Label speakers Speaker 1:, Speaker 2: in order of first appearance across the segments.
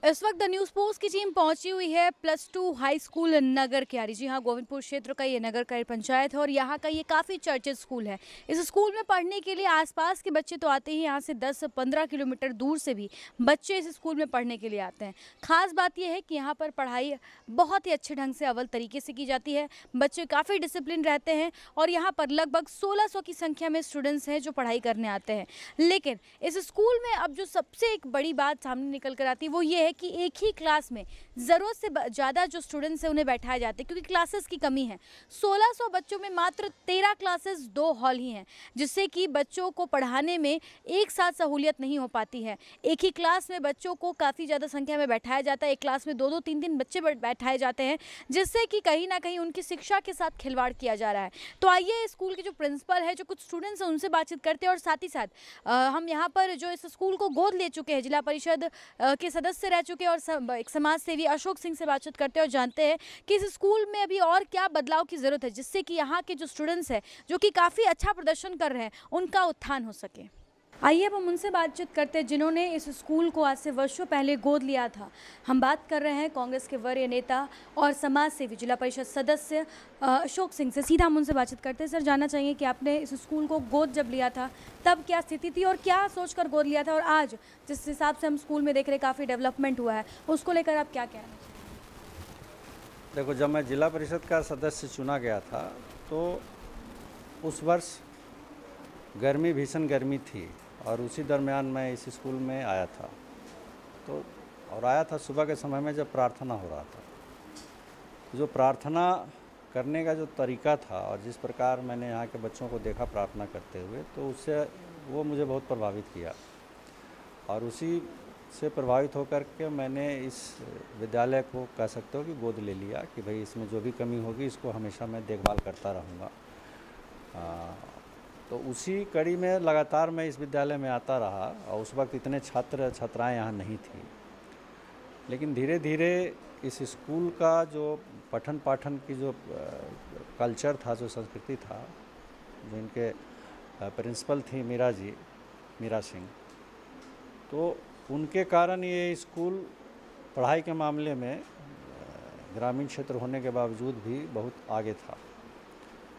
Speaker 1: इस वक्त the news post की टीम पहुंची हुई है +2 हाई स्कूल नगर क्यारी। जी हाँ, गोविंदपुर क्षेत्र का ये नगर क्यारी पंचायत है और यहाँ का ये काफ़ी चर्चित स्कूल है। इस स्कूल में पढ़ने के लिए आसपास के बच्चे तो आते ही, यहाँ से 10-15 किलोमीटर दूर से भी बच्चे इस स्कूल में पढ़ने के लिए आते हैं। खास बात यह है कि यहाँ पर पढ़ाई बहुत ही अच्छे ढंग से अव्वल तरीके से की जाती है। बच्चे काफ़ी डिसिप्लिन रहते हैं और यहाँ पर लगभग 1600 की संख्या में स्टूडेंट्स हैं जो पढ़ाई करने आते हैं। लेकिन इस स्कूल में अब जो सबसे एक बड़ी बात सामने निकल कर आती है वो ये है कि एक ही क्लास में ज़रूरत से ज़्यादा जो स्टूडेंट्स हैं उन्हें बैठाया जाता है, क्योंकि क्लासेस की कमी है। 1600 बच्चों में मात्र 13 क्लासेस 2 हॉल ही हैं, जिससे कि बच्चों को पढ़ाने में एक साथ सहूलियत नहीं हो पाती है। एक ही क्लास में बच्चों को काफ़ी ज़्यादा संख्या में बैठाया जाता है। एक क्लास में 2-2 3-3 बच्चे बैठाए जाते हैं, जिससे कि कहीं ना कहीं उनकी शिक्षा के साथ खिलवाड़ किया जा रहा है। तो आइए स्कूल के जो प्रिंसिपल है, जो कुछ स्टूडेंट्स हैं, उनसे बातचीत करते हैं और साथ ही साथ हम यहाँ पर जो इस स्कूल को गोद ले चुके हैं, जिला परिषद के सदस्य रह चुके हैं और एक समाज सेवी अशोक सिंह से बातचीत करते हैं और जानते हैं कि इस स्कूल में अभी और क्या बदलाव की ज़रूरत है, जिससे कि यहाँ के जो स्टूडेंट्स हैं, जो कि काफ़ी अच्छा प्रदर्शन कर रहे हैं, उनका उत्थान हो सके। आइए अब हम उनसे बातचीत करते हैं जिन्होंने इस स्कूल को आज से वर्षों पहले गोद लिया था। हम बात कर रहे हैं कांग्रेस के वरीय नेता और समाज सेवी जिला परिषद सदस्य अशोक सिंह से। सीधा हम उनसे बातचीत करते हैं। सर, जानना चाहिए कि आपने इस स्कूल को गोद जब लिया था तब क्या स्थिति थी और क्या सोचकर गोद लिया था, और आज जिस हिसाब से हम स्कूल में देख रहे काफ़ी डेवलपमेंट हुआ है, उसको लेकर आप क्या कहना चाहिए?
Speaker 2: देखो, जब मैं जिला परिषद का सदस्य चुना गया था तो उस वर्ष भीषण गर्मी थी और उसी दरमियान मैं इस स्कूल में आया था। तो और आया था सुबह के समय में जब प्रार्थना हो रहा था। जो प्रार्थना करने का जो तरीका था और जिस प्रकार मैंने यहाँ के बच्चों को देखा प्रार्थना करते हुए, तो उससे वो मुझे बहुत प्रभावित किया और उसी से प्रभावित होकर के मैंने इस विद्यालय को कह सकते हो कि गोद ले लिया कि भाई इसमें जो भी कमी होगी इसको हमेशा मैं देखभाल करता रहूँगा। तो उसी कड़ी में लगातार मैं इस विद्यालय में आता रहा और उस वक्त इतने छात्र छात्राएं यहाँ नहीं थी। लेकिन धीरे धीरे इस स्कूल का जो पठन पाठन की जो कल्चर था, जो संस्कृति था, जो इनके प्रिंसिपल थी मीरा सिंह, तो उनके कारण ये स्कूल पढ़ाई के मामले में ग्रामीण क्षेत्र होने के बावजूद भी बहुत आगे था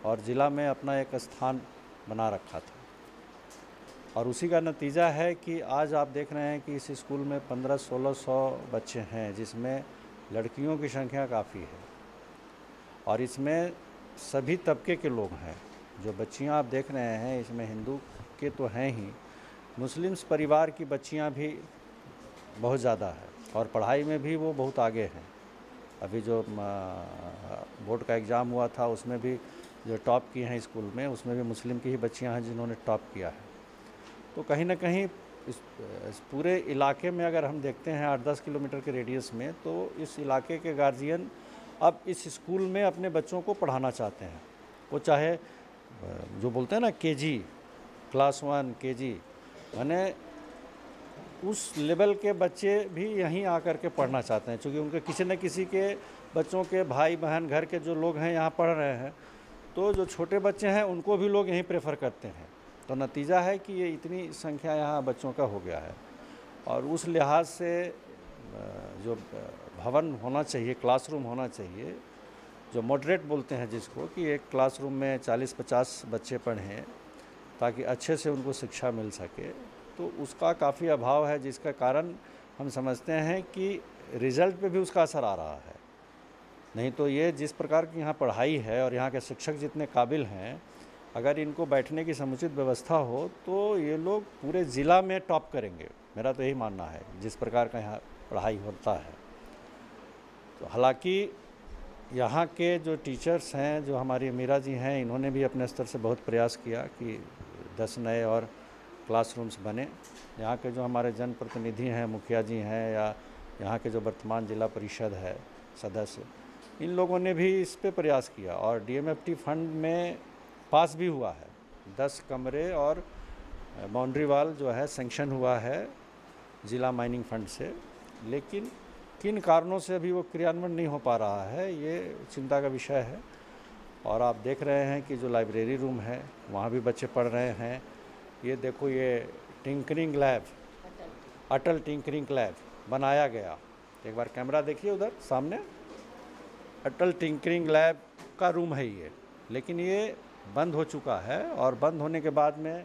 Speaker 2: और ज़िला में अपना एक स्थान बना रखा था। और उसी का नतीजा है कि आज आप देख रहे हैं कि इस स्कूल में 1500-1600 बच्चे हैं, जिसमें लड़कियों की संख्या काफ़ी है और इसमें सभी तबके के लोग हैं। जो बच्चियां आप देख रहे हैं इसमें हिंदू के तो हैं ही, मुस्लिम्स परिवार की बच्चियां भी बहुत ज़्यादा है और पढ़ाई में भी वो बहुत आगे हैं। अभी जो बोर्ड का एग्ज़ाम हुआ था उसमें भी जो टॉप की हैं स्कूल में, उसमें भी मुस्लिम की ही बच्चियां हैं जिन्होंने टॉप किया है। तो कहीं ना कहीं इस पूरे इलाके में अगर हम देखते हैं 8-10 किलोमीटर के रेडियस में, तो इस इलाके के गार्जियन अब इस स्कूल में अपने बच्चों को पढ़ाना चाहते हैं। वो चाहे जो बोलते हैं ना केजी, क्लास 1 केजी, माने उस लेवल के बच्चे भी यहीं आकर के पढ़ना चाहते हैं, क्योंकि उनके किसी न किसी के बच्चों के भाई बहन घर के जो लोग हैं यहाँ पढ़ रहे हैं, तो जो छोटे बच्चे हैं उनको भी लोग यहीं प्रेफर करते हैं। तो नतीजा है कि ये इतनी संख्या यहाँ बच्चों का हो गया है और उस लिहाज से जो भवन होना चाहिए, क्लासरूम होना चाहिए, जो मॉडरेट बोलते हैं जिसको, कि एक क्लासरूम में 40-50 बच्चे पढ़ें ताकि अच्छे से उनको शिक्षा मिल सके, तो उसका काफ़ी अभाव है, जिसका कारण हम समझते हैं कि रिज़ल्ट पे भी उसका असर आ रहा है। नहीं तो ये जिस प्रकार की यहाँ पढ़ाई है और यहाँ के शिक्षक जितने काबिल हैं, अगर इनको बैठने की समुचित व्यवस्था हो तो ये लोग पूरे ज़िला में टॉप करेंगे। मेरा तो यही मानना है जिस प्रकार का यहाँ पढ़ाई होता है। तो हालांकि यहाँ के जो टीचर्स हैं, जो हमारी मीरा जी हैं, इन्होंने भी अपने स्तर से बहुत प्रयास किया कि 10 नए और क्लासरूम्स बने। यहाँ के जो हमारे जनप्रतिनिधि हैं, मुखिया जी हैं, या यहाँ के जो वर्तमान जिला परिषद है सदस्य, इन लोगों ने भी इस पे प्रयास किया और डीएमएफटी फंड में पास भी हुआ है। 10 कमरे और बाउंड्री वाल जो है सेंक्शन हुआ है ज़िला माइनिंग फंड से, लेकिन किन कारणों से अभी वो क्रियान्वयन नहीं हो पा रहा है, ये चिंता का विषय है। और आप देख रहे हैं कि जो लाइब्रेरी रूम है वहाँ भी बच्चे पढ़ रहे हैं। ये देखो, ये टिंकरिंग लैब, अटल टिंकरिंग लैब बनाया गया एक बार कैमरा देखिए उधर सामने, अटल टिंकरिंग लैब का रूम है ये, लेकिन ये बंद हो चुका है और बंद होने के बाद में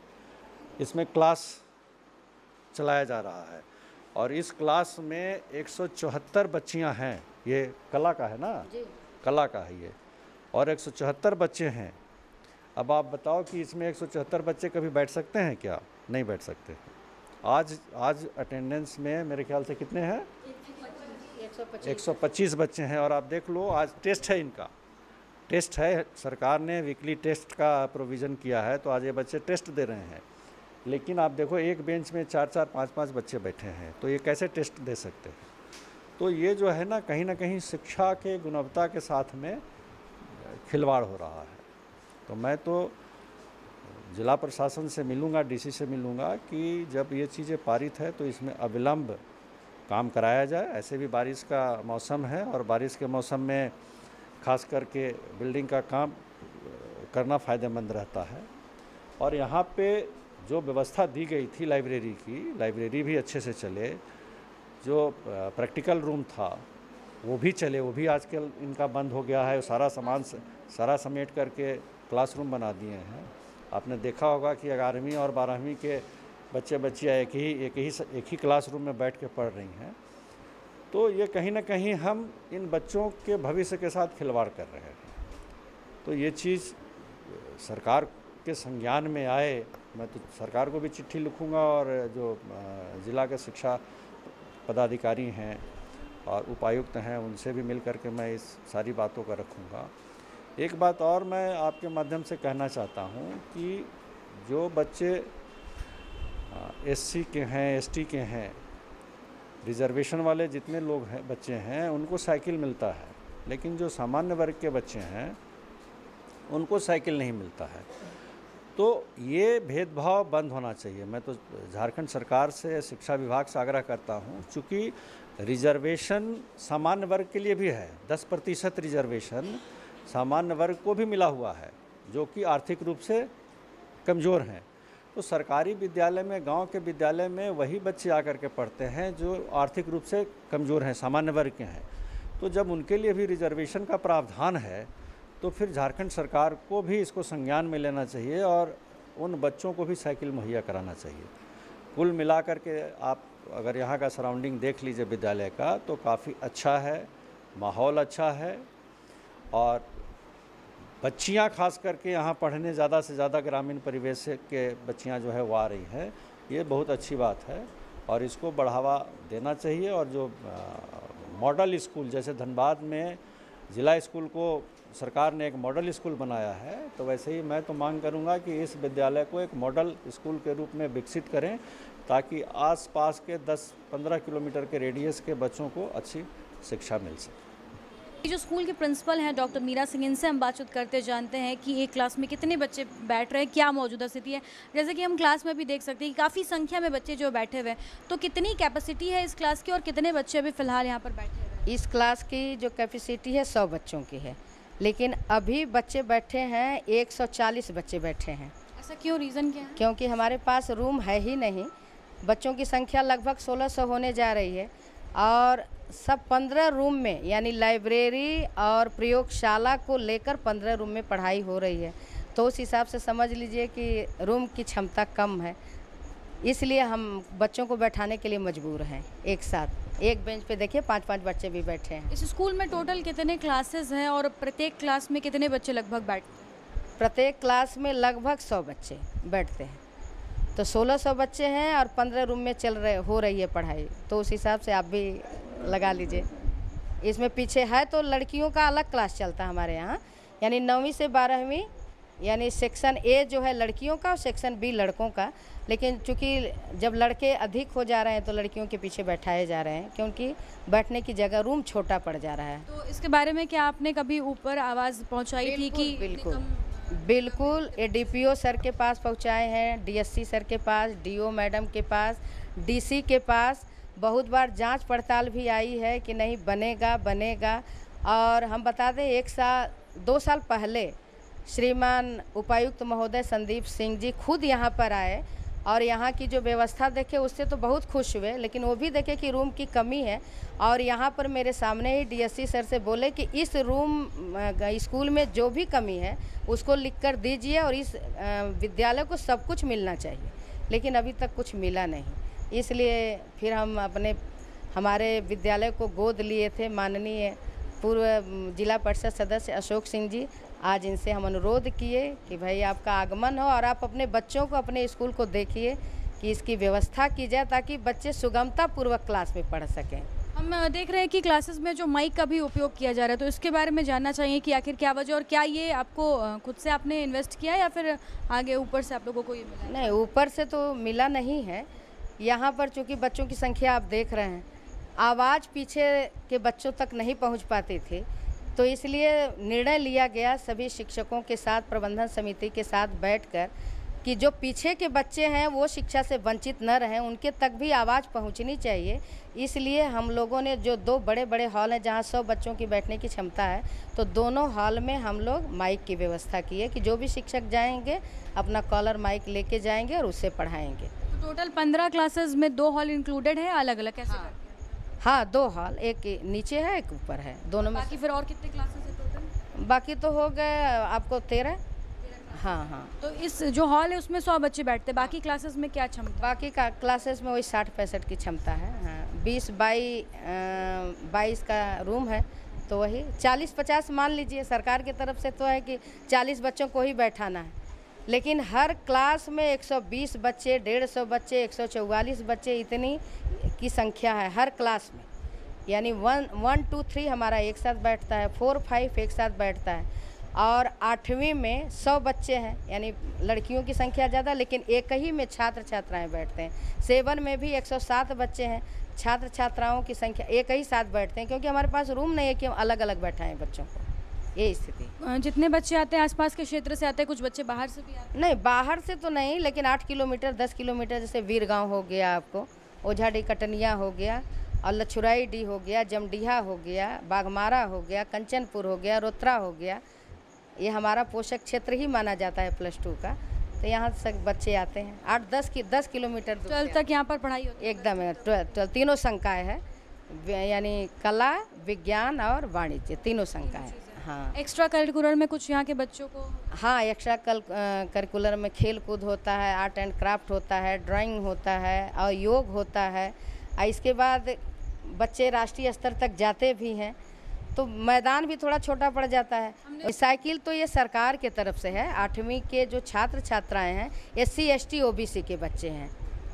Speaker 2: इसमें क्लास चलाया जा रहा है और इस क्लास में 174 बच्चियां हैं। ये कला का है ना जी, कला का है ये, और 174 बच्चे हैं। अब आप बताओ कि इसमें 174 बच्चे कभी बैठ सकते हैं क्या? नहीं बैठ सकते। आज अटेंडेंस में मेरे ख्याल से कितने हैं? 125 बच्चे हैं। और आप देख लो आज टेस्ट है, इनका टेस्ट है, सरकार ने वीकली टेस्ट का प्रोविज़न किया है, तो आज ये बच्चे टेस्ट दे रहे हैं। लेकिन आप देखो एक बेंच में 4-4, 5-5 बच्चे बैठे हैं, तो ये कैसे टेस्ट दे सकते हैं? तो ये जो है ना कहीं शिक्षा के गुणवत्ता के साथ में खिलवाड़ हो रहा है। तो मैं तो जिला प्रशासन से मिलूँगा, डीसी से मिलूँगा कि जब ये चीज़ें पारित है तो इसमें अविलंब काम कराया जाए। ऐसे भी बारिश का मौसम है और बारिश के मौसम में खास करके बिल्डिंग का काम करना फ़ायदेमंद रहता है। और यहाँ पे जो व्यवस्था दी गई थी लाइब्रेरी की, लाइब्रेरी भी अच्छे से चले, जो प्रैक्टिकल रूम था वो भी चले, वो भी आजकल इनका बंद हो गया है। सारा समेट करके क्लासरूम बना दिए हैं। आपने देखा होगा कि 11वीं और 12वीं के बच्चे बच्चियाँ एक ही क्लासरूम में बैठ के पढ़ रही हैं। तो ये कहीं ना कहीं हम इन बच्चों के भविष्य के साथ खिलवाड़ कर रहे हैं। तो ये चीज़ सरकार के संज्ञान में आए। मैं तो सरकार को भी चिट्ठी लिखूंगा और जो ज़िला के शिक्षा पदाधिकारी हैं और उपायुक्त हैं उनसे भी मिल करके मैं इस सारी बातों का रखूंगा। एक बात और मैं आपके माध्यम से कहना चाहता हूं कि जो बच्चे एससी के हैं, एसटी के हैं, रिजर्वेशन वाले जितने लोग हैं, बच्चे हैं, उनको साइकिल मिलता है, लेकिन जो सामान्य वर्ग के बच्चे हैं उनको साइकिल नहीं मिलता है। तो ये भेदभाव बंद होना चाहिए। मैं तो झारखंड सरकार से, शिक्षा विभाग से आग्रह करता हूँ, चूँकि रिजर्वेशन सामान्य वर्ग के लिए भी है, 10% रिजर्वेशन सामान्य वर्ग को भी मिला हुआ है जो कि आर्थिक रूप से कमज़ोर हैं। तो सरकारी विद्यालय में, गांव के विद्यालय में वही बच्चे आकर के पढ़ते हैं जो आर्थिक रूप से कमज़ोर हैं, सामान्य वर्ग के हैं। तो जब उनके लिए भी रिजर्वेशन का प्रावधान है तो फिर झारखंड सरकार को भी इसको संज्ञान में लेना चाहिए और उन बच्चों को भी साइकिल मुहैया कराना चाहिए। कुल मिलाकर के आप अगर यहाँ का सराउंडिंग देख लीजिए विद्यालय का, तो काफ़ी अच्छा है, माहौल अच्छा है और बच्चियाँ खास करके यहाँ पढ़ने ज़्यादा से ज़्यादा ग्रामीण परिवेश के बच्चियाँ जो है वो आ रही है। ये बहुत अच्छी बात है और इसको बढ़ावा देना चाहिए। और जो मॉडल स्कूल, जैसे धनबाद में ज़िला स्कूल को सरकार ने एक मॉडल स्कूल बनाया है, तो वैसे ही मैं तो मांग करूंगा कि इस विद्यालय को एक मॉडल स्कूल के रूप में विकसित करें ताकि आसपास के 10-15 किलोमीटर के रेडियस के बच्चों को अच्छी शिक्षा मिल सके।
Speaker 1: जो स्कूल के प्रिंसिपल हैं डॉक्टर मीरा सिंह, इनसे हम बातचीत करते जानते हैं कि एक क्लास में कितने बच्चे बैठ रहे हैं, क्या मौजूदा स्थिति है। जैसे कि हम क्लास में भी देख सकते हैं कि काफ़ी संख्या में बच्चे जो बैठे हुए हैं, तो कितनी कैपेसिटी है इस क्लास की और कितने बच्चे अभी फ़िलहाल यहाँ पर बैठे हुए हैं?
Speaker 3: इस क्लास की जो कैपेसिटी है 100 बच्चों की है, लेकिन अभी बच्चे बैठे हैं 140 बच्चे बैठे हैं।
Speaker 1: ऐसा क्यों, रीज़न क्या है?
Speaker 3: क्योंकि हमारे पास रूम है ही नहीं। बच्चों की संख्या लगभग 1600 होने जा रही है और सब 15 रूम में, यानी लाइब्रेरी और प्रयोगशाला को लेकर 15 रूम में पढ़ाई हो रही है। तो उस हिसाब से समझ लीजिए कि रूम की क्षमता कम है, इसलिए हम बच्चों को बैठाने के लिए मजबूर हैं। एक साथ एक बेंच पे देखिए 5-5 बच्चे भी बैठे हैं।
Speaker 1: इस स्कूल में टोटल कितने क्लासेस हैं और प्रत्येक क्लास में कितने बच्चे लगभग बैठते हैं?
Speaker 3: प्रत्येक क्लास में लगभग 100 बच्चे बैठते हैं। तो 1600 बच्चे हैं और 15 रूम में हो रही है पढ़ाई। तो उस हिसाब से आप भी लगा लीजिए। इसमें पीछे है तो लड़कियों का अलग क्लास चलता है हमारे यहाँ, यानी 9वीं से 12वीं, यानी सेक्शन ए जो है लड़कियों का और सेक्शन बी लड़कों का। लेकिन चूँकि जब लड़के अधिक हो जा रहे हैं तो लड़कियों के पीछे बैठाए जा रहे हैं, क्योंकि बैठने की जगह रूम छोटा पड़ जा रहा है।
Speaker 1: तो इसके बारे में क्या आपने कभी ऊपर आवाज़ पहुंचाई थी कि
Speaker 3: बिल्कुल ये डीपीओ सर के पास पहुंचाए हैं, डीएससी सर के पास, डीओ मैडम के पास, डीसी के पास बहुत बार जांच पड़ताल भी आई है कि नहीं बनेगा। और हम बता दें 2 साल पहले श्रीमान उपायुक्त महोदय संदीप सिंह जी खुद यहाँ पर आए और यहाँ की जो व्यवस्था देखे उससे तो बहुत खुश हुए, लेकिन वो भी देखे कि रूम की कमी है। और यहाँ पर मेरे सामने ही डीएससी सर से बोले कि इस रूम स्कूल में जो भी कमी है उसको लिख कर दीजिए और इस विद्यालय को सब कुछ मिलना चाहिए, लेकिन अभी तक कुछ मिला नहीं। इसलिए फिर हम हमारे विद्यालय को गोद लिए थे माननीय पूर्व जिला परिषद सदस्य अशोक सिंह जी। आज इनसे हम अनुरोध किए कि भाई आपका आगमन हो और आप अपने बच्चों को अपने स्कूल को देखिए कि इसकी व्यवस्था की जाए ताकि बच्चे सुगमता पूर्वक क्लास में पढ़ सकें।
Speaker 1: हम देख रहे हैं कि क्लासेस में जो माइक का भी उपयोग किया जा रहा है, तो इसके बारे में जानना चाहिए कि आखिर क्या वजह, और क्या ये आपको खुद से आपने इन्वेस्ट किया या फिर आगे ऊपर से आप लोगों को ये मिला?
Speaker 3: नहीं, ऊपर से तो मिला नहीं है। यहाँ पर चूँकि बच्चों की संख्या आप देख रहे हैं, आवाज़ पीछे के बच्चों तक नहीं पहुँच पाती थी, तो इसलिए निर्णय लिया गया सभी शिक्षकों के साथ, प्रबंधन समिति के साथ बैठकर कि जो पीछे के बच्चे हैं वो शिक्षा से वंचित न रहें, उनके तक भी आवाज़ पहुंचनी चाहिए। इसलिए हम लोगों ने जो 2 बड़े बड़े हॉल हैं जहां 100 बच्चों की बैठने की क्षमता है, तो दोनों हॉल में हम लोग माइक की व्यवस्था की है कि जो भी शिक्षक जाएंगे अपना कॉलर माइक लेके जाएंगे और उससे पढ़ाएंगे।
Speaker 1: तो टोटल 15 क्लासेस में 2 हॉल इंक्लूडेड है, अलग अलग कैसे?
Speaker 3: हाँ, 2 हॉल, एक नीचे है एक ऊपर है, दोनों में।
Speaker 1: बाकी फिर और कितने क्लासेस है टोटल?
Speaker 3: बाकी तो हो गए आपको 13। हाँ।
Speaker 1: तो इस जो हॉल है उसमें 100 बच्चे बैठते हैं, बाकी क्लासेस में क्या क्षमता?
Speaker 3: बाकी का क्लासेस में वही 60-65 की क्षमता है। हाँ, 20 बाई 22 का रूम है, तो वही 40-50 मान लीजिए। सरकार की तरफ से तो है कि 40 बच्चों को ही बैठाना है, लेकिन हर क्लास में 120 बच्चे, 150 बच्चे, 144 बच्चे, इतनी की संख्या है हर क्लास में। यानी 1, 2, 3 हमारा एक साथ बैठता है, 4, 5 एक साथ बैठता है। और 8वीं में 100 बच्चे हैं, यानी लड़कियों की संख्या ज़्यादा, लेकिन एक ही में छात्र छात्राएं बैठते हैं। 7 में भी 107 बच्चे हैं, छात्र छात्राओं की संख्या एक ही साथ बैठते हैं, क्योंकि हमारे पास रूम नहीं है कि हम अलग अलग बैठाएं बच्चों को। ये स्थिति।
Speaker 1: जितने बच्चे आते हैं आसपास के क्षेत्र से आते हैं, कुछ बच्चे बाहर से भी आते हैं?
Speaker 3: नहीं, बाहर से तो नहीं, लेकिन 8 किलोमीटर 10 किलोमीटर, जैसे वीरगांव हो गया, आपको ओझाडी कटनिया हो गया, और लछुराई डी हो गया, जमडीहा हो गया, बाघमारा हो गया, कंचनपुर हो गया, रोत्रा हो गया। ये हमारा पोषक क्षेत्र ही माना जाता है +2 का, तो यहाँ से बच्चे आते हैं। 8-10 किलोमीटर
Speaker 1: 12 तक यहाँ पर पढ़ाई होती है?
Speaker 3: एकदम है। 12 तीनों संकाय है, यानी कला, विज्ञान और वाणिज्य, तीनों संकाय। हाँ।
Speaker 1: एक्स्ट्रा करिकुलर में कुछ यहाँ के बच्चों को?
Speaker 3: हाँ, एक्स्ट्रा करिकुलर में खेल कूद होता है, आर्ट एंड क्राफ्ट होता है, ड्राइंग होता है और योग होता है। इसके बाद बच्चे राष्ट्रीय स्तर तक जाते भी हैं, तो मैदान भी थोड़ा छोटा पड़ जाता है। साइकिल तो ये सरकार के तरफ से है। 8वीं के जो छात्र छात्राएं हैं, SC ST OBC के बच्चे हैं,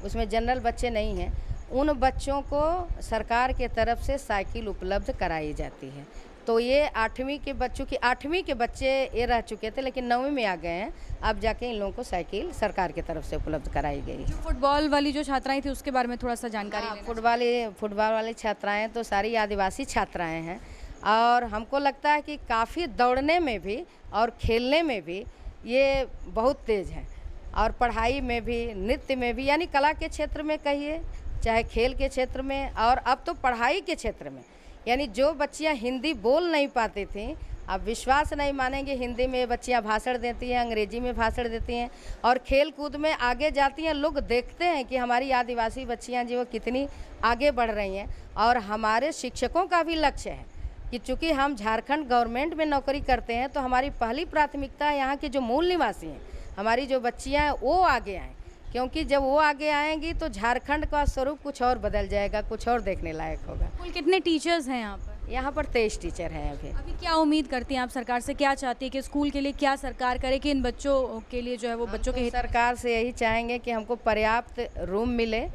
Speaker 3: उसमें जनरल बच्चे नहीं हैं। उन बच्चों को सरकार के तरफ से साइकिल उपलब्ध कराई जाती है। तो ये 8वीं के बच्चों की 8वीं के बच्चे ये रह चुके थे, लेकिन 9वीं में आ गए हैं। अब जाके इन लोगों को साइकिल सरकार की तरफ से उपलब्ध कराई गई है।
Speaker 1: फुटबॉल वाली जो छात्राएं थी उसके बारे में थोड़ा सा जानकारी?
Speaker 3: फुटबॉल वाली छात्राएं तो सारी आदिवासी छात्राएं हैं, और हमको लगता है कि काफ़ी दौड़ने में भी और खेलने में भी ये बहुत तेज़ है, और पढ़ाई में भी, नृत्य में भी, यानी कला के क्षेत्र में कहिए, चाहे खेल के क्षेत्र में, और अब तो पढ़ाई के क्षेत्र में। यानी जो बच्चियां हिंदी बोल नहीं पाती थीं, आप विश्वास नहीं मानेंगे, हिंदी में बच्चियां भाषण देती हैं, अंग्रेजी में भाषण देती हैं, और खेल कूद में आगे जाती हैं। लोग देखते हैं कि हमारी आदिवासी बच्चियां जो कितनी आगे बढ़ रही हैं। और हमारे शिक्षकों का भी लक्ष्य है कि चूँकि हम झारखंड गवर्नमेंट में नौकरी करते हैं, तो हमारी पहली प्राथमिकता है यहाँ के जो मूल निवासी हैं, हमारी जो बच्चियाँ हैं, वो आगे आएँ, क्योंकि जब वो आगे आएंगी तो झारखंड का स्वरूप कुछ और बदल जाएगा, कुछ और देखने लायक होगा।
Speaker 1: कुल कितने टीचर्स हैं यहाँ पर?
Speaker 3: यहाँ पर 23 टीचर हैं अभी।
Speaker 1: क्या उम्मीद करती हैं आप सरकार से, क्या चाहती है कि स्कूल के लिए क्या सरकार करे कि इन बच्चों के लिए जो है वो बच्चों के
Speaker 3: सरकार से यही चाहेंगे कि हमको पर्याप्त रूम मिले,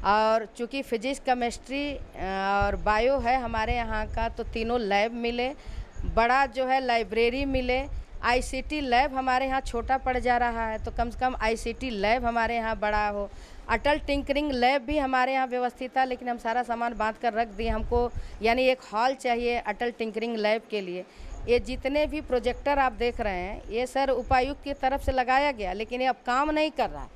Speaker 3: और चूँकि फिजिक्स, केमिस्ट्री और बायो है हमारे यहाँ का, तो तीनों लैब मिले, बड़ा जो है लाइब्रेरी मिले। ICT लैब हमारे यहाँ छोटा पड़ जा रहा है, तो कम से कम ICT लैब हमारे यहाँ बड़ा हो। अटल टिंकरिंग लैब भी हमारे यहाँ व्यवस्थित था, लेकिन हम सारा सामान बांध कर रख दिए। हमको यानी एक हॉल चाहिए अटल टिंकरिंग लैब के लिए। ये जितने भी प्रोजेक्टर आप देख रहे हैं, ये सर उपायुक्त की तरफ से लगाया गया, लेकिन ये अब काम नहीं कर रहा है,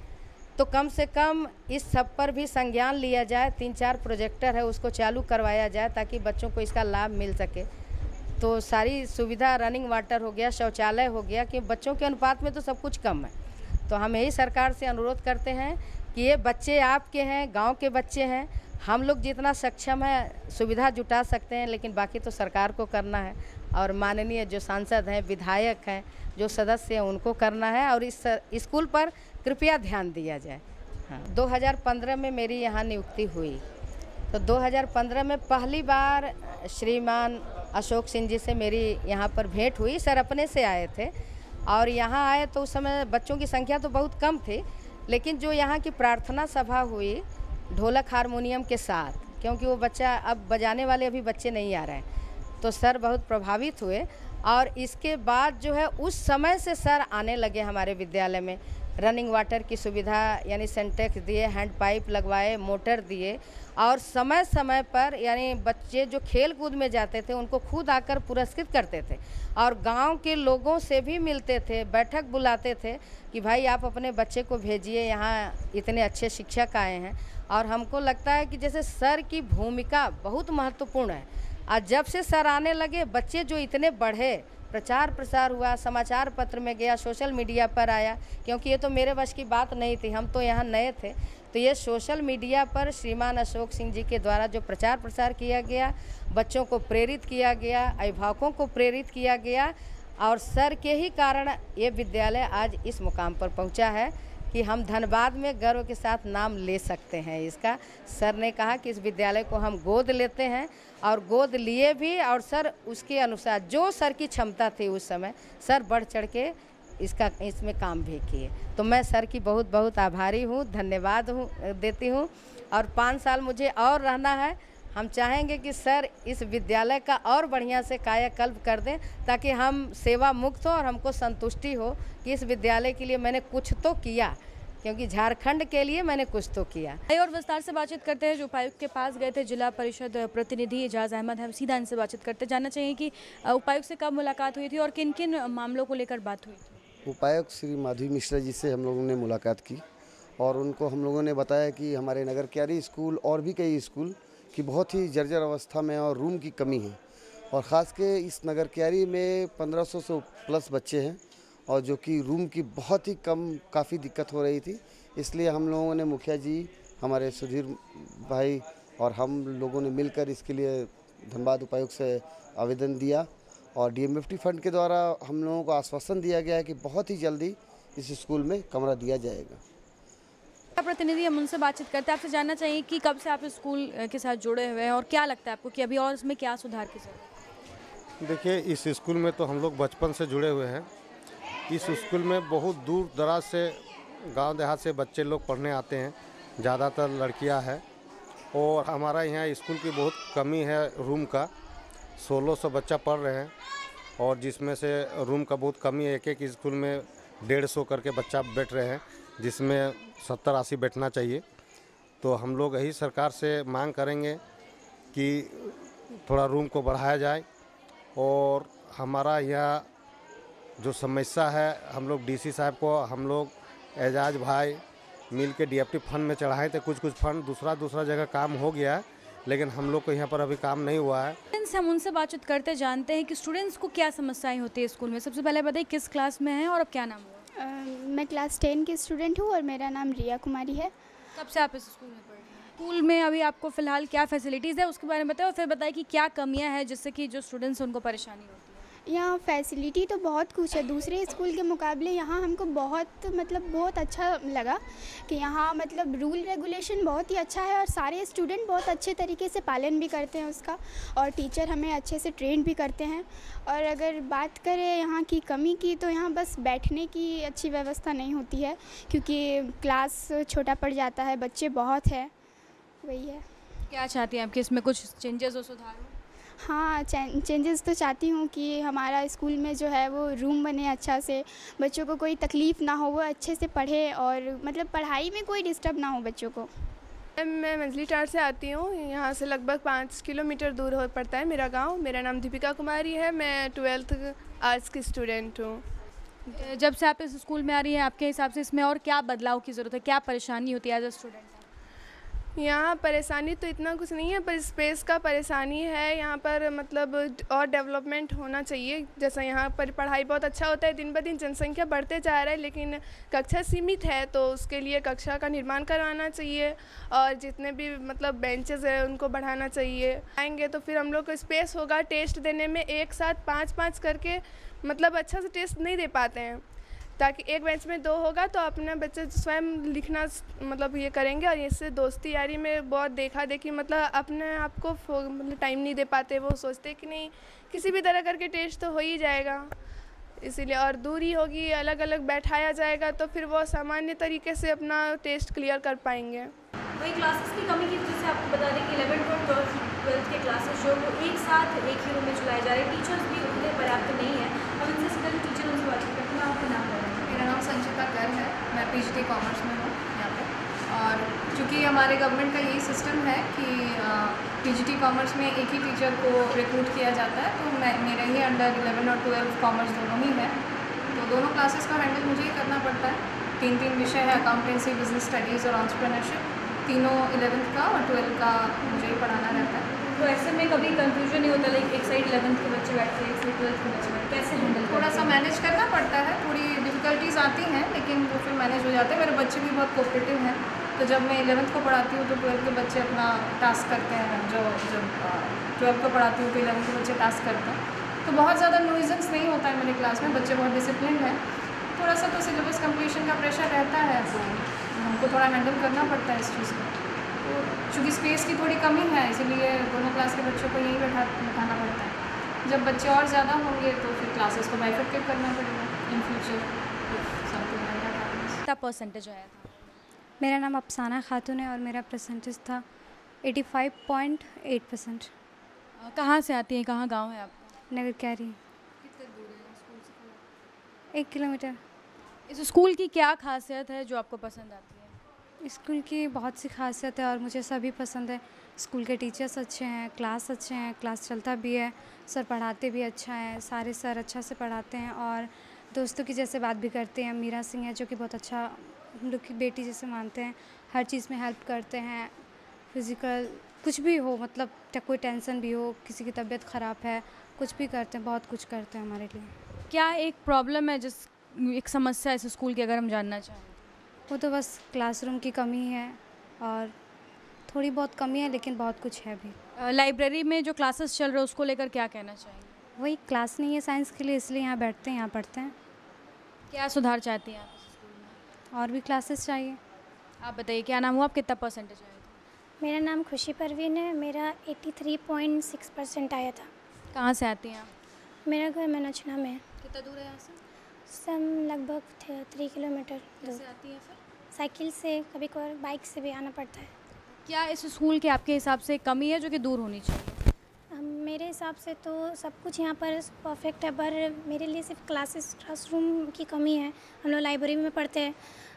Speaker 3: तो कम से कम इस सब पर भी संज्ञान लिया जाए। 3-4 प्रोजेक्टर है, उसको चालू करवाया जाए ताकि बच्चों को इसका लाभ मिल सके। तो सारी सुविधा, रनिंग वाटर हो गया, शौचालय हो गया, कि बच्चों के अनुपात में तो सब कुछ कम है। तो हम यही सरकार से अनुरोध करते हैं कि ये बच्चे आपके हैं, गांव के बच्चे हैं, हम लोग जितना सक्षम है सुविधा जुटा सकते हैं, लेकिन बाकी तो सरकार को करना है और माननीय जो सांसद हैं, विधायक हैं, जो सदस्य हैं, उनको करना है और इस स्कूल पर कृपया ध्यान दिया जाए। हाँ, 2015 में मेरी यहाँ नियुक्ति हुई, तो 2015 में पहली बार श्रीमान अशोक सिंह जी से मेरी यहाँ पर भेंट हुई। सर अपने से आए थे और यहाँ आए तो उस समय बच्चों की संख्या तो बहुत कम थी, लेकिन जो यहाँ की प्रार्थना सभा हुई ढोलक हारमोनियम के साथ, क्योंकि वो बच्चा अब बजाने वाले अभी बच्चे नहीं आ रहे हैं, तो सर बहुत प्रभावित हुए और इसके बाद जो है उस समय से सर आने लगे हमारे विद्यालय में। रनिंग वाटर की सुविधा यानी सेंटेक्स दिए, हैंड पाइप लगवाए, मोटर दिए और समय समय पर यानी बच्चे जो खेल कूद में जाते थे उनको खुद आकर पुरस्कृत करते थे और गांव के लोगों से भी मिलते थे, बैठक बुलाते थे कि भाई आप अपने बच्चे को भेजिए, यहाँ इतने अच्छे शिक्षक आए हैं। और हमको लगता है कि जैसे सर की भूमिका बहुत महत्वपूर्ण है और जब से सर आने लगे बच्चे जो इतने बढ़े, प्रचार प्रसार हुआ, समाचार पत्र में गया, सोशल मीडिया पर आया, क्योंकि ये तो मेरे वश की बात नहीं थी, हम तो यहाँ नए थे, तो ये सोशल मीडिया पर श्रीमान अशोक सिंह जी के द्वारा जो प्रचार प्रसार किया गया, बच्चों को प्रेरित किया गया, अभिभावकों को प्रेरित किया गया और सर के ही कारण ये विद्यालय आज इस मुकाम पर पहुँचा है कि हम धनबाद में गर्व के साथ नाम ले सकते हैं इसका। सर ने कहा कि इस विद्यालय को हम गोद लेते हैं और गोद लिए भी और सर उसके अनुसार जो सर की क्षमता थी उस समय सर बढ़ चढ़ के इसमें काम भी किए। तो मैं सर की बहुत बहुत आभारी हूँ, धन्यवाद देती हूँ और 5 साल मुझे और रहना है। हम चाहेंगे कि सर इस विद्यालय का और बढ़िया से कायाकल्प कर दें ताकि हम सेवा मुक्त हो और हमको संतुष्टि हो कि इस विद्यालय के लिए मैंने कुछ तो किया, क्योंकि झारखंड के लिए मैंने कुछ तो किया।
Speaker 1: और विस्तार से बातचीत करते हैं, जो उपायुक्त के पास गए थे जिला परिषद प्रतिनिधि एजाज अहमद, हम सीधा इनसे बातचीत करते, जानना चाहिए कि उपायुक्त से कब मुलाकात हुई थी और किन किन मामलों को लेकर बात हुई थी।
Speaker 4: उपायुक्त श्री माधवी मिश्रा जी से हम लोगों ने मुलाकात की और उनको हम लोगों ने बताया कि हमारे नगर क्यारी स्कूल और भी कई स्कूल की बहुत ही जर्जर अवस्था में और रूम की कमी है और ख़ास के इस नगर क्यारी में 1500 से प्लस बच्चे हैं और जो कि रूम की बहुत ही काफ़ी दिक्कत हो रही थी। इसलिए हम लोगों ने मुखिया जी, हमारे सुधीर भाई और हम लोगों ने मिलकर इसके लिए धनबाद उपायुक्त से आवेदन दिया और DMFT फंड के द्वारा हम लोगों को आश्वासन दिया गया है कि बहुत ही जल्दी इस स्कूल में कमरा दिया जाएगा।
Speaker 1: प्रतिनिधि हम उनसे बातचीत करते हैं, आपसे जानना चाहिए कि कब से आप इस स्कूल के साथ जुड़े हुए हैं और क्या लगता है आपको कि अभी और इसमें क्या सुधार की जरूरत है?
Speaker 5: देखिए, इस स्कूल में तो हम लोग बचपन से जुड़े हुए हैं। इस स्कूल में बहुत दूर दराज से गांव देहात से बच्चे लोग पढ़ने आते हैं, ज़्यादातर लड़कियां हैं और हमारा यहाँ स्कूल की बहुत कमी है रूम का। 1600 बच्चा पढ़ रहे हैं और जिसमें से रूम का बहुत कमी है। एक स्कूल में 150 करके बच्चा बैठ रहे हैं, जिसमें 70-80 बैठना चाहिए। तो हम लोग यही सरकार से मांग करेंगे कि थोड़ा रूम को बढ़ाया जाए और हमारा यहाँ जो समस्या है हम लोग DC साहब को हम लोग एजाज भाई मिल के DFT फंड में चढ़ाए थे। कुछ फंड दूसरा जगह काम हो गया है, लेकिन हम लोग को यहाँ पर अभी काम नहीं हुआ है।
Speaker 1: हम उनसे बातचीत करते जानते हैं कि स्टूडेंट्स को क्या समस्याएं होती है स्कूल में। सबसे पहले बताइए किस क्लास में हैं और अब क्या नाम हुआ?
Speaker 6: मैं क्लास 10 की स्टूडेंट हूँ और मेरा नाम रिया कुमारी है।
Speaker 1: कब से आप इस स्कूल में पढ़ रहे हैं? स्कूल में अभी आपको फ़िलहाल क्या फैसिलिटीज़ है उसके बारे में बताएं और फिर बताएं कि क्या कमियां हैं जिससे कि जो स्टूडेंट्स उनको परेशानी होती है।
Speaker 6: यहाँ फैसिलिटी तो बहुत कुछ है, दूसरे स्कूल के मुकाबले यहाँ हमको बहुत अच्छा लगा कि यहाँ रूल रेगुलेशन बहुत ही अच्छा है और सारे स्टूडेंट बहुत अच्छे तरीके से पालन भी करते हैं उसका और टीचर हमें अच्छे से ट्रेन भी करते हैं। और अगर बात करें यहाँ की कमी की तो यहाँ बस बैठने की अच्छी व्यवस्था नहीं होती है क्योंकि क्लास छोटा पड़ जाता है, बच्चे बहुत है, वही है।
Speaker 1: क्या चाहती हैं आप कि इसमें कुछ चेंजेस हो, सुधार हो?
Speaker 6: हाँ, चेंजेस तो चाहती हूँ कि हमारा स्कूल में जो है वो रूम बने अच्छा से, बच्चों को कोई तकलीफ़ ना हो, वो अच्छे से पढ़े और पढ़ाई में कोई डिस्टर्ब ना हो बच्चों को।
Speaker 7: मैं मंझली टार से आती हूँ, यहाँ से लगभग 5 किलोमीटर दूर हो पड़ता है मेरा गांव। मेरा नाम दीपिका कुमारी है, मैं 12th आर्ट्स की स्टूडेंट हूँ।
Speaker 1: जब से आप इस स्कूल में आ रही हैं, आपके हिसाब से इसमें और क्या बदलाव की ज़रूरत है, क्या परेशानी होती है एज अ स्टूडेंट?
Speaker 7: यहाँ परेशानी तो इतना कुछ नहीं है, पर स्पेस का परेशानी है यहाँ पर, मतलब और डेवलपमेंट होना चाहिए। जैसा यहाँ पर पढ़ाई बहुत अच्छा होता है, दिन ब दिन जनसंख्या बढ़ते जा रहा है, लेकिन कक्षा सीमित है, तो उसके लिए कक्षा का निर्माण करवाना चाहिए और जितने भी मतलब बेंचेस है उनको बढ़ाना चाहिए। आएंगे तो फिर हम लोग को स्पेस होगा, टेस्ट देने में एक साथ 5-5 करके मतलब अच्छा से टेस्ट नहीं दे पाते हैं, ताकि एक बेंच में 2 होगा तो अपने बच्चे स्वयं लिखना मतलब ये करेंगे। और इससे दोस्ती यारी में बहुत देखा देखी, मतलब अपने आप को मतलब टाइम नहीं दे पाते, वो सोचते कि नहीं किसी भी तरह करके टेस्ट तो हो ही जाएगा, इसीलिए। और दूरी होगी, अलग अलग बैठाया जाएगा, तो फिर वो सामान्य तरीके से अपना टेस्ट क्लियर कर पाएंगे।
Speaker 1: वही क्लासेस की कमी की वजह से आपको बता दें कि 11th और 12th के क्लासेस जो वो एक साथ एक ही रूम में चलाए जा रहे हैं, टीचर्स भी उतने पर्याप्त नहीं है। अब इनसे सीधे टीचर उनसे बात करते हैं। आपका नाम है?
Speaker 8: मेरा नाम संचिता कर है, मैं पीजीटी कॉमर्स में हूँ यहाँ पे। और चूँकि हमारे गवर्नमेंट का यही सिस्टम है कि पीजीटी कॉमर्स में एक ही टीचर को रिक्रूट किया जाता है, तो मेरे ही अंडर 11 और 12 कॉमर्स दोनों ही है, तो दोनों क्लासेस का हैंडल मुझे ही करना पड़ता है। 3 विषय है, अकाउंटेंसी, बिजनेस स्टडीज़ और एंटरप्रेन्योरशिप, तीनों 11th का और 12th का मुझे ही पढ़ाना रहता है।
Speaker 1: तो ऐसे में कभी कंफ्यूजन नहीं होता, लाइक एक साइड 11th के बच्चे बैठते हैं, एक साइड 12th के बच्चे बैठते हैं, कैसे हैंडल?
Speaker 8: थोड़ा सा मैनेज करना पड़ता है, थोड़ी डिफ़िकल्टीज़ आती हैं, लेकिन वो फिर मैनेज हो जाते हैं। मेरे बच्चे भी बहुत कोऑपरेटिव हैं, तो जब मैं 11th को पढ़ाती हूँ तो 12th के बच्चे अपना टास्क करते हैं, जब 12th को पढ़ाती हूँ तो 11th के बच्चे टास्क करते हैं। तो बहुत ज़्यादा नॉइजेंस नहीं होता है मेरे क्लास में, बच्चे बहुत डिसिप्लिन हैं। थोड़ा सा तो सिलेबस कंप्लीशन का प्रेशर रहता है, तो हमको थोड़ा हैंडल करना पड़ता है इस चीज़ को। तो चूँकि स्पेस की थोड़ी कमी है, इसीलिए दोनों क्लास के बच्चों को यहीं बैठाना पड़ता है। जब बच्चे और ज़्यादा होंगे तो फिर क्लासेस को बाइफरकेट करना पड़ेगा इन फ्यूचर।
Speaker 1: कितना परसेंटेज आया था?
Speaker 9: मेरा नाम अफसाना खातून है और मेरा परसेंटेज था 85.8%।
Speaker 1: कहाँ से आती हैं, कहाँ गाँव है आपका?
Speaker 9: नगर कैरी। कितने दूर है स्कूल से? 1 किलोमीटर।
Speaker 1: इस स्कूल की क्या खासियत है जो आपको पसंद आती है?
Speaker 9: स्कूल की बहुत सी खासियत है और मुझे सभी पसंद है। स्कूल के टीचर्स अच्छे हैं, क्लास अच्छे हैं, क्लास चलता भी है, सर पढ़ाते भी अच्छा है, सारे सर अच्छा से पढ़ाते हैं और दोस्तों की जैसे बात भी करते हैं। मीरा सिंह है जो कि बहुत अच्छा हम लोग की बेटी जैसे मानते हैं, हर चीज़ में हेल्प करते हैं। फिज़िकल कुछ भी हो, मतलब कोई टेंशन भी हो, किसी की तबीयत ख़राब है, कुछ भी करते हैं, बहुत कुछ करते हैं हमारे लिए।
Speaker 1: क्या एक प्रॉब्लम है, जिस एक समस्या इस स्कूल की अगर हम जानना चाहें?
Speaker 9: वो तो बस क्लासरूम की कमी है और थोड़ी बहुत कमी है, लेकिन बहुत कुछ है भी।
Speaker 1: लाइब्रेरी में जो क्लासेस चल रहे हैं उसको लेकर क्या कहना चाहेंगे?
Speaker 9: वही क्लास नहीं है साइंस के लिए, इसलिए यहाँ बैठते हैं, यहाँ पढ़ते हैं।
Speaker 1: क्या सुधार चाहती हैं आप इस स्कूल में?
Speaker 9: और भी क्लासेस चाहिए।
Speaker 1: आप बताइए, क्या नाम हुआ, आप कितना परसेंटेज आया था?
Speaker 10: मेरा नाम खुशी परवीन है, मेरा 83.6% आया था।
Speaker 1: कहाँ से आती हैं आप?
Speaker 10: मेरा घर मनोचना में है।
Speaker 1: कितना दूर है यहाँ से?
Speaker 10: लगभग 3 किलोमीटर दूर।
Speaker 1: कैसे आती हैं फिर?
Speaker 10: साइकिल से, कभी कभार बाइक से भी आना पड़ता है।
Speaker 1: क्या इस स्कूल के आपके हिसाब से कमी है जो कि दूर होनी चाहिए?
Speaker 10: मेरे हिसाब से तो सब कुछ यहाँ पर परफेक्ट है, पर मेरे लिए सिर्फ क्लासरूम की कमी है। हम लोग लाइब्रेरी में पढ़ते हैं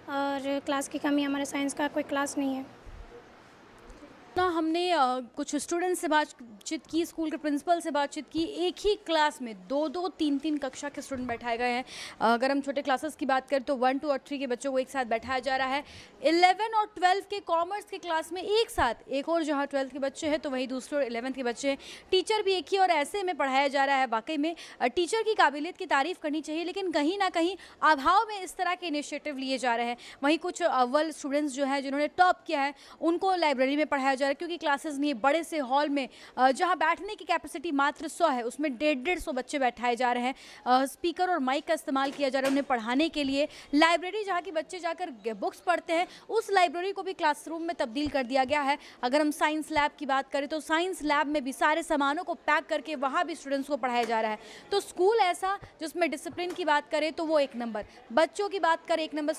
Speaker 10: और क्लास की कमी, हमारे साइंस का कोई क्लास नहीं है
Speaker 1: ना। हमने कुछ स्टूडेंट्स से बातचीत की, स्कूल के प्रिंसिपल से बातचीत की। एक ही क्लास में 2-2, 3-3 कक्षा के स्टूडेंट बैठाए गए हैं। अगर हम छोटे क्लासेस की बात करें तो 1, 2 और 3 के बच्चों को एक साथ बैठाया जा रहा है। 11 और 12 के कॉमर्स के क्लास में एक साथ, एक और जहाँ 12th के बच्चे हैं तो वहीं दूसरे 11th के बच्चे हैं। टीचर भी एक ही और ऐसे में पढ़ाया जा रहा है। वाकई में टीचर की काबिलियत की तारीफ़ करनी चाहिए, लेकिन कहीं ना कहीं अभाव में इस तरह के इनिशिएटिव लिए जा रहे हैं। वहीं कुछ अव्वल स्टूडेंट्स जो हैं जिन्होंने टॉप किया है उनको लाइब्रेरी में पढ़ाया जा रहा है, क्योंकि क्लासेस नहीं है। बड़े से हॉल में जहां बैठने की कैपेसिटी मात्र 100 है, उसमें 150-150 बच्चे बैठाए जा रहे हैं। स्पीकर और माइक का इस्तेमाल किया जा रहा है उन्हें पढ़ाने के लिए। लाइब्रेरी जहां की बच्चे जाकर बुक्स पढ़ते हैं, उस लाइब्रेरी को भी क्लासरूम में तब्दील कर दिया गया है। अगर हम साइंस लैब की बात करें तो साइंस लैब में भी सारे सामानों को पैक करके वहाँ भी स्टूडेंट्स को पढ़ाया जा रहा है। तो स्कूल ऐसा जिसमें डिसिप्लिन की बात करें तो वो 1 नंबर, बच्चों की बात करें 1 नंबर,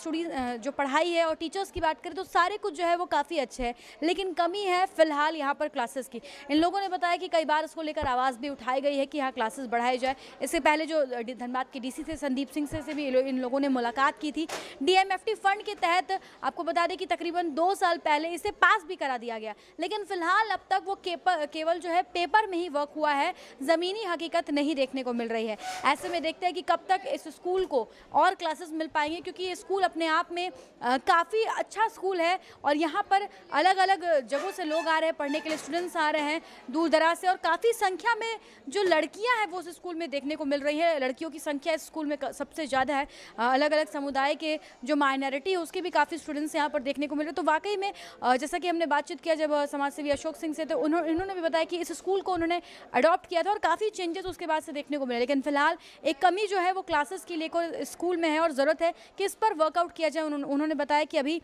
Speaker 1: जो पढ़ाई है और टीचर्स की बात करें तो सारे कुछ जो है वो काफ़ी अच्छे है। लेकिन कमी है है फिलहाल यहाँ पर क्लासेस की। इन लोगों ने बताया कि कई बार इसको लेकर आवाज़ भी उठाई गई है कि यहाँ क्लासेस बढ़ाई जाए। इससे पहले जो धनबाद के डीसी थे संदीप सिंह से भी इन लोगों ने मुलाकात की थी। DMFT फंड के तहत आपको बता दें कि तकरीबन 2 साल पहले इसे पास भी करा दिया गया, लेकिन फिलहाल अब तक वो केवल जो है पेपर में ही वर्क हुआ है, ज़मीनी हकीकत नहीं देखने को मिल रही है। ऐसे में देखते हैं कि कब तक इस स्कूल को और क्लासेस मिल पाएंगे, क्योंकि ये स्कूल अपने आप में काफ़ी अच्छा स्कूल है और यहाँ पर अलग अलग जगहों से लोग आ रहे हैं पढ़ने के लिए, स्टूडेंट्स आ रहे हैं दूर दराज से, और काफ़ी संख्या में जो लड़कियाँ हैं वो उस स्कूल में देखने को मिल रही है। लड़कियों की संख्या इस स्कूल में सबसे ज़्यादा है। अलग अलग समुदाय के जो माइनॉरिटी है उसके भी काफ़ी स्टूडेंट्स यहाँ पर देखने को मिल रहे। तो वाकई में जैसा कि हमने बातचीत किया जब समाजसेवी अशोक सिंह से, तो इन्होंने भी बताया कि इस स्कूल को उन्होंने अडॉप्ट किया था और काफ़ी चेंजेस उसके बाद से देखने को मिले, लेकिन फिलहाल एक कमी जो है वो क्लासेस की लेकर स्कूल में है और ज़रूरत है कि इस पर वर्कआउट किया जाए। उन्होंने बताया कि अभी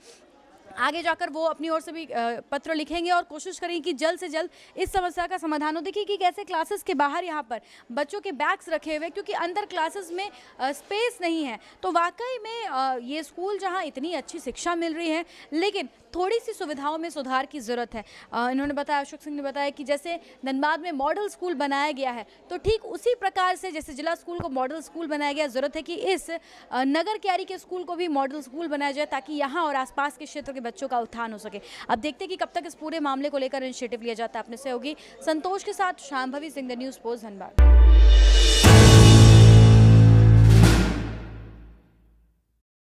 Speaker 1: आगे जाकर वो अपनी ओर से भी पत्र लिखेंगे और कोशिश करेंगे कि जल्द से जल्द इस समस्या का समाधान हो। देखिए कि कैसे क्लासेस के बाहर यहाँ पर बच्चों के बैग्स रखे हुए, क्योंकि अंदर क्लासेस में स्पेस नहीं है। तो वाकई में ये स्कूल जहाँ इतनी अच्छी शिक्षा मिल रही है, लेकिन थोड़ी सी सुविधाओं में सुधार की ज़रूरत है। इन्होंने बताया, अशोक सिंह ने बताया कि जैसे धनबाद में मॉडल स्कूल बनाया गया है, तो ठीक उसी प्रकार से जैसे जिला स्कूल को मॉडल स्कूल बनाया गया, ज़रूरत है कि इस नगर क्यारी के स्कूल को भी मॉडल स्कूल बनाया जाए, ताकि यहाँ और आसपास के क्षेत्र के बच्चों का उत्थान हो सके। अब देखते हैं कि कब तक इस पूरे मामले को लेकर इनिशिएटिव लिया जाता है। अपने सहयोगी संतोष के साथ Shambhavi Singh, the news post, Dhanbad.